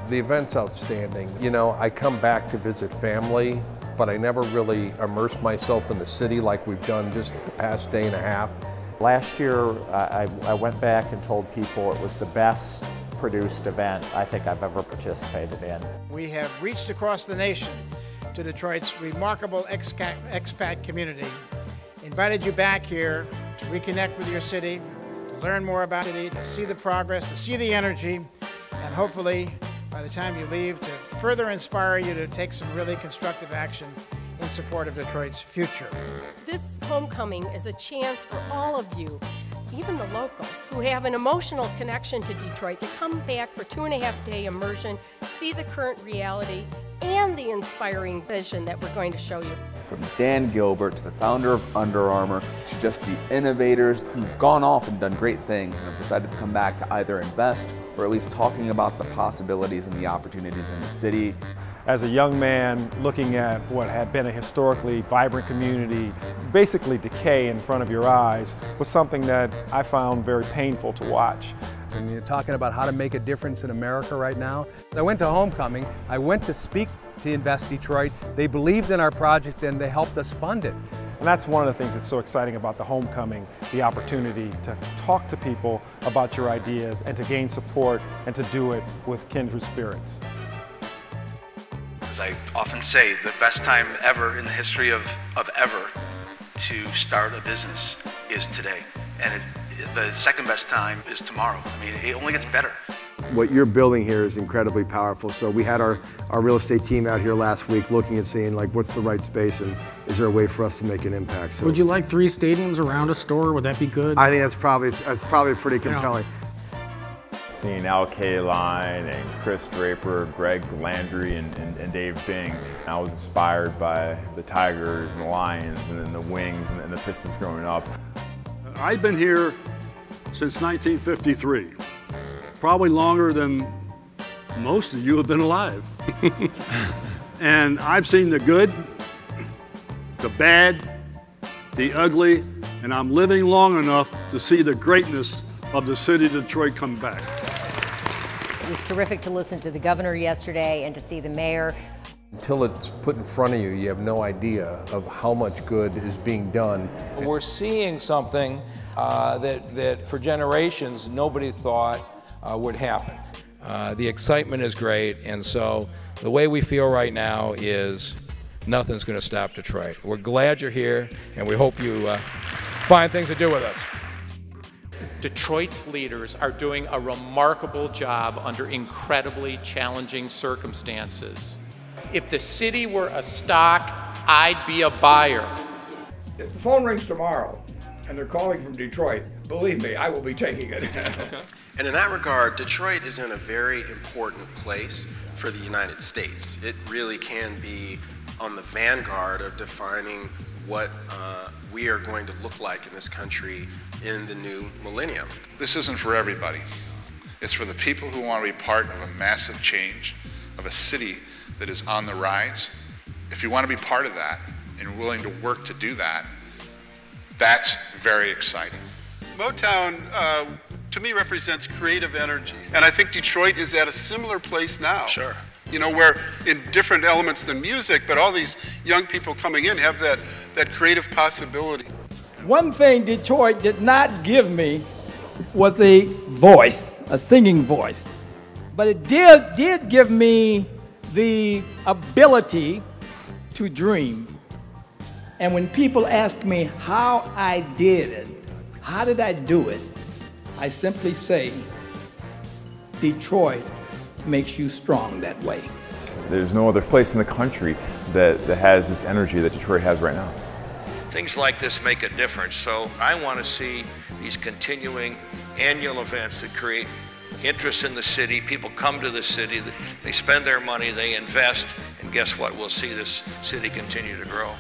The event's outstanding. You know, I come back to visit family, but I never really immerse myself in the city like we've done just the past day and a half. Last year, I went back and told people it was the best produced event I think I've ever participated in. We have reached across the nation to Detroit's remarkable expat community, invited you back here to reconnect with your city, to learn more about it, to see the progress, to see the energy, and hopefully, by the time you leave, to further inspire you to take some really constructive action in support of Detroit's future. This homecoming is a chance for all of you, even the locals, who have an emotional connection to Detroit, to come back for 2.5-day immersion, see the current reality, and the inspiring vision that we're going to show you. From Dan Gilbert to the founder of Under Armour to just the innovators who've gone off and done great things and have decided to come back to either invest or at least talking about the possibilities and the opportunities in the city. As a young man looking at what had been a historically vibrant community basically decay in front of your eyes was something that I found very painful to watch. And you're talking about how to make a difference in America right now. I went to Homecoming, I went to speak to Invest Detroit. They believed in our project and they helped us fund it. And that's one of the things that's so exciting about the Homecoming, the opportunity to talk to people about your ideas and to gain support and to do it with kindred spirits. As I often say, the best time ever in the history of ever to start a business is today. And the second best time is tomorrow. I mean, it only gets better. What you're building here is incredibly powerful. So we had our real estate team out here last week looking and seeing like what's the right space and is there a way for us to make an impact. So, would you like 3 stadiums around a store? Would that be good? I think that's probably pretty compelling. Seeing Al Kaline and Chris Draper, Greg Landry, and Dave Bing. I was inspired by the Tigers and the Lions and then the Wings and the Pistons growing up. I've been here since 1953, probably longer than most of you have been alive. And I've seen the good, the bad, the ugly, and I'm living long enough to see the greatness of the city of Detroit come back. It was terrific to listen to the governor yesterday and to see the mayor. Until it's put in front of you, you have no idea of how much good is being done. We're seeing something that for generations nobody thought would happen. The excitement is great, and so the way we feel right now is nothing's going to stop Detroit. We're glad you're here, and we hope you find things to do with us. Detroit's leaders are doing a remarkable job under incredibly challenging circumstances. If the city were a stock, I'd be a buyer. If the phone rings tomorrow and they're calling from Detroit, believe me, I will be taking it. Okay. And in that regard, Detroit is in a very important place for the United States. It really can be on the vanguard of defining what we are going to look like in this country in the new millennium. This isn't for everybody. It's for the people who want to be part of a massive change, of a city that is on the rise. If you want to be part of that and willing to work to do that, that's very exciting. Motown, to me, represents creative energy. And I think Detroit is at a similar place now. Sure. You know, where in different elements than music, but all these young people coming in have that creative possibility. One thing Detroit did not give me was a voice, a singing voice. But it did give me the ability to dream. And when people ask me how I did it, how did I do it, I simply say, Detroit makes you strong that way. There's no other place in the country that has this energy that Detroit has right now. Things like this make a difference, so I want to see these continuing annual events that create interest in the city. People come to the city, they spend their money, they invest, and guess what? We'll see this city continue to grow.